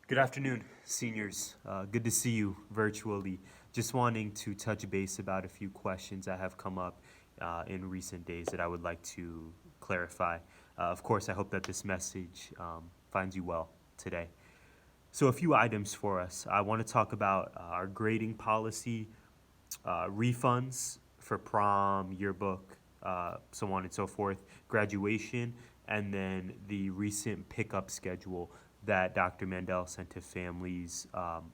Good afternoon, seniors. Good to see you virtually. Just wanting to touch base about a few questions that have come up in recent days that I would like to clarify. Of course, I hope that this message finds you well today. So, a few items for us. I want to talk about our grading policy, refunds for prom, yearbook, so on and so forth, graduation, and then the recent pickup schedule that Dr. Mandel sent to families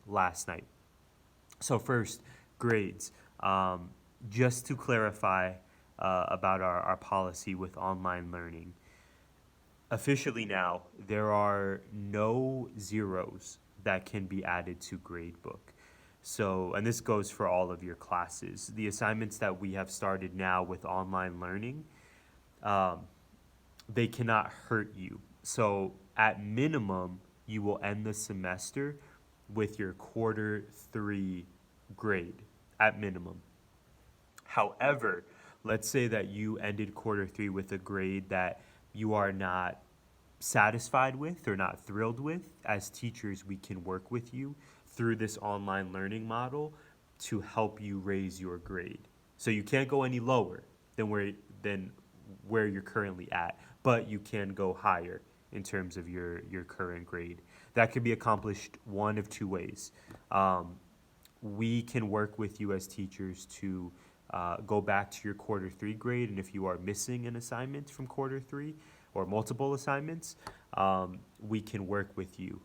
last night. So, first, grades. Just to clarify about our policy with online learning, officially now, there are no zeros that can be added to gradebook. So, and this goes for all of your classes. The assignments that we have started now with online learning, um, they cannot hurt you. So, at minimum, you will end the semester with your quarter three grade, at minimum. However, let's say that you ended quarter three with a grade that you are not satisfied with or not thrilled with. As teachers, we can work with you through this online learning model to help you raise your grade. So you can't go any lower than where you're currently at, but you can go higher in terms of your current grade. That can be accomplished one of two ways. We can work with you as teachers to go back to your quarter three grade, and if you are missing an assignment from quarter three or multiple assignments, we can work with you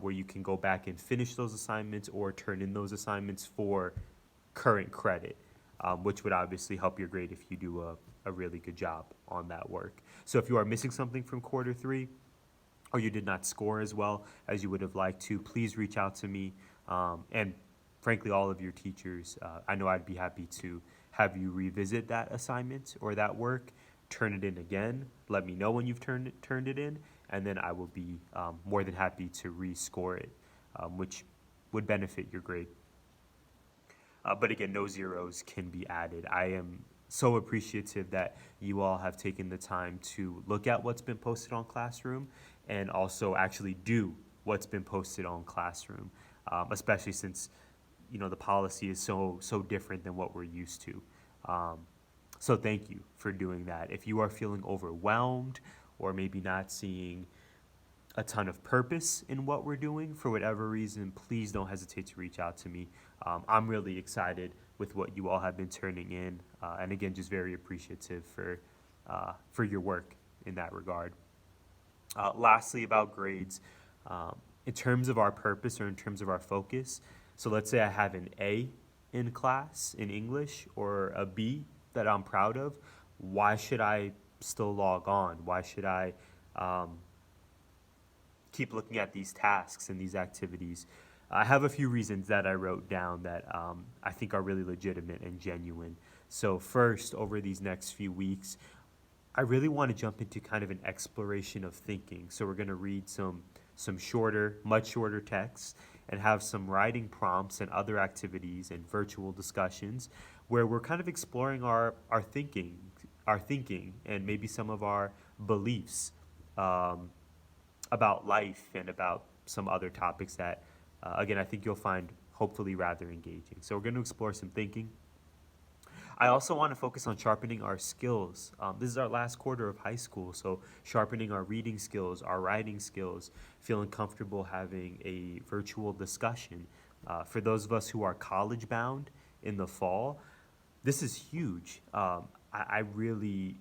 where you can go back and finish those assignments or turn in those assignments for current credit, which would obviously help your grade if you do a really good job on that work. So if you are missing something from quarter three, or you did not score as well as you would have liked to, please reach out to me. And frankly, all of your teachers, I know I'd be happy to have you revisit that assignment or that work, turn it in again, let me know when you've turned it in, and then I will be more than happy to rescore it, which would benefit your grade. But again, no zeros can be added. I am so appreciative that you all have taken the time to look at what's been posted on Classroom and also actually do what's been posted on Classroom, especially since the policy is so different than what we're used to. So thank you for doing that. If you are feeling overwhelmed or maybe not seeing a ton of purpose in what we're doing for whatever reason, please don't hesitate to reach out to me. I'm really excited with what you all have been turning in, and again, just very appreciative for your work in that regard. Lastly, about grades, in terms of our purpose or in terms of our focus, so let's say I have an A in class in English or a B that I'm proud of. Why should I still log on? Why should I keep looking at these tasks and these activities? I have a few reasons that I wrote down that I think are really legitimate and genuine. So first, over these next few weeks, I really want to jump into kind of an exploration of thinking. So we're going to read some shorter, much shorter texts and have some writing prompts and other activities and virtual discussions where we're kind of exploring our thinking and maybe some of our beliefs about life and about some other topics that, again, I think you'll find hopefully rather engaging. So we're going to explore some thinking. I also want to focus on sharpening our skills. This is our last quarter of high school, so sharpening our reading skills, our writing skills, feeling comfortable having a virtual discussion. For those of us who are college bound in the fall, this is huge. I really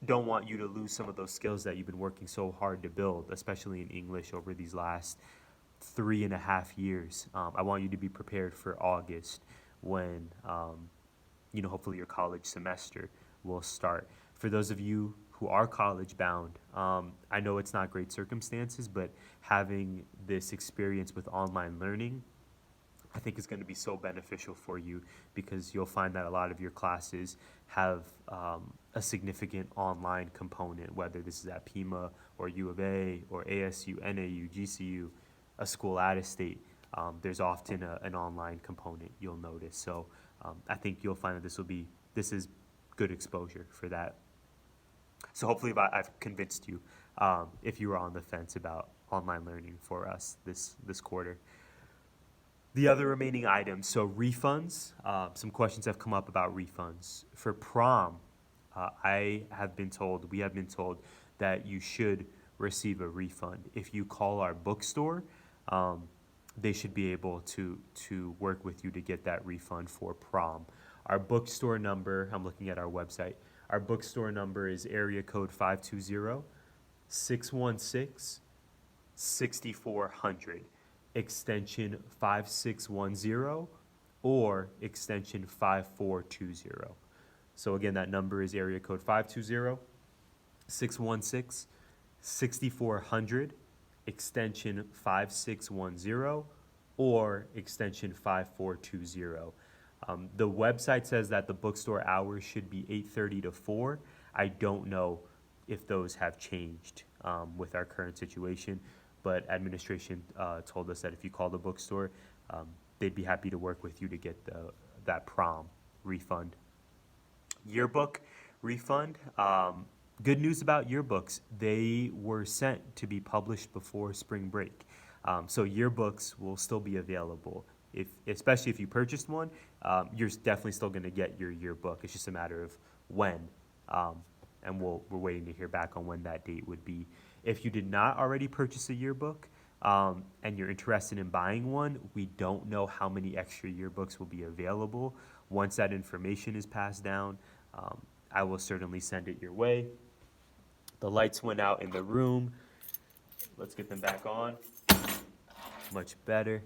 don't want you to lose some of those skills that you've been working so hard to build, especially in English over these last 3.5 years. I want you to be prepared for August when hopefully your college semester will start. For those of you who are college bound, I know it's not great circumstances, but having this experience with online learning, I think is going to be so beneficial for you because you'll find that a lot of your classes have a significant online component, whether this is at Pima or U of A or ASU, NAU, GCU, a school out of state. There's often an online component you'll notice. So I think you'll find that this is good exposure for that. So hopefully I've convinced you if you were on the fence about online learning for us this quarter. The other remaining items, so refunds. Some questions have come up about refunds. For prom, we have been told that you should receive a refund. If you call our bookstore, they should be able to work with you to get that refund for prom. Our bookstore number, I'm looking at our website, our bookstore number is area code 520-616-6400, extension 5610 or extension 5420. So again, that number is area code 520-616-6400, extension 5610 or extension 5420. The website says that the bookstore hours should be 8:30 to 4. I don't know if those have changed with our current situation, but administration told us that if you call the bookstore, they'd be happy to work with you to get that prom refund. Yearbook refund. Good news about yearbooks. They were sent to be published before spring break. So yearbooks will still be available. Especially if you purchased one, you're definitely still going to get your yearbook. It's just a matter of when. And we're waiting to hear back on when that date would be. If you did not already purchase a yearbook and you're interested in buying one, we don't know how many extra yearbooks will be available. Once that information is passed down, I will certainly send it your way. The lights went out in the room. Let's get them back on. Much better.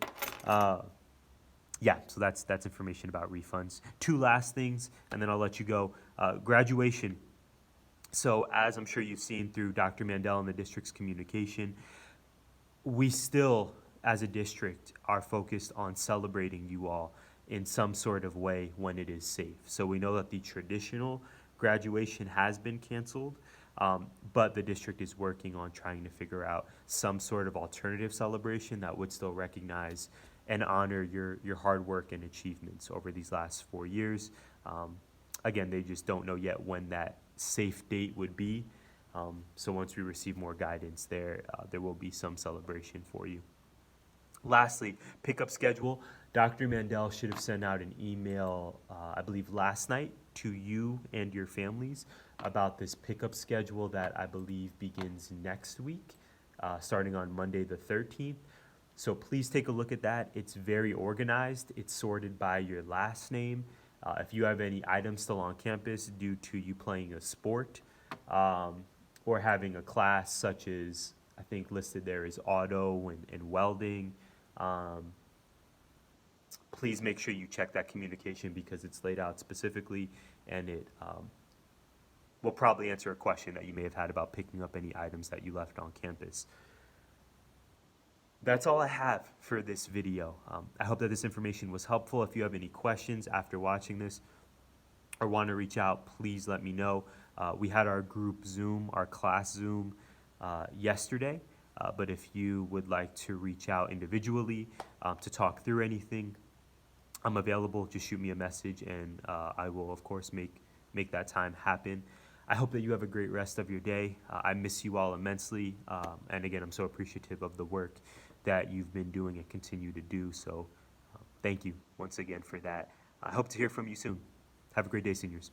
Yeah, so that's information about refunds. Two last things, and then I'll let you go. Graduation. So as I'm sure you've seen through Dr. Mandel and the district's communication, we still, as a district, are focused on celebrating you all in some sort of way when it is safe. So we know that the traditional graduation has been canceled, but the district is working on trying to figure out some sort of alternative celebration that would still recognize and honor your hard work and achievements over these last 4 years. Again, they just don't know yet when that safe date would be. So once we receive more guidance there will be some celebration for you. Lastly, pickup schedule. Dr. Mandel should have sent out an email, I believe last night, to you and your families about this pickup schedule that I believe begins next week, starting on Monday the 13th. So please take a look at that. It's very organized. It's sorted by your last name. If you have any items still on campus due to you playing a sport or having a class such as, I think listed there is auto and welding, please make sure you check that communication because it's laid out specifically and it will probably answer a question that you may have had about picking up any items that you left on campus. That's all I have for this video. I hope that this information was helpful. If you have any questions after watching this or want to reach out, please let me know. We had our group Zoom, our class Zoom yesterday, but if you would like to reach out individually to talk through anything, I'm available. Just shoot me a message and I will, of course, make that time happen. I hope that you have a great rest of your day. I miss you all immensely. And again, I'm so appreciative of the work that you've been doing and continue to do. So thank you once again for that. I hope to hear from you soon. Have a great day, seniors.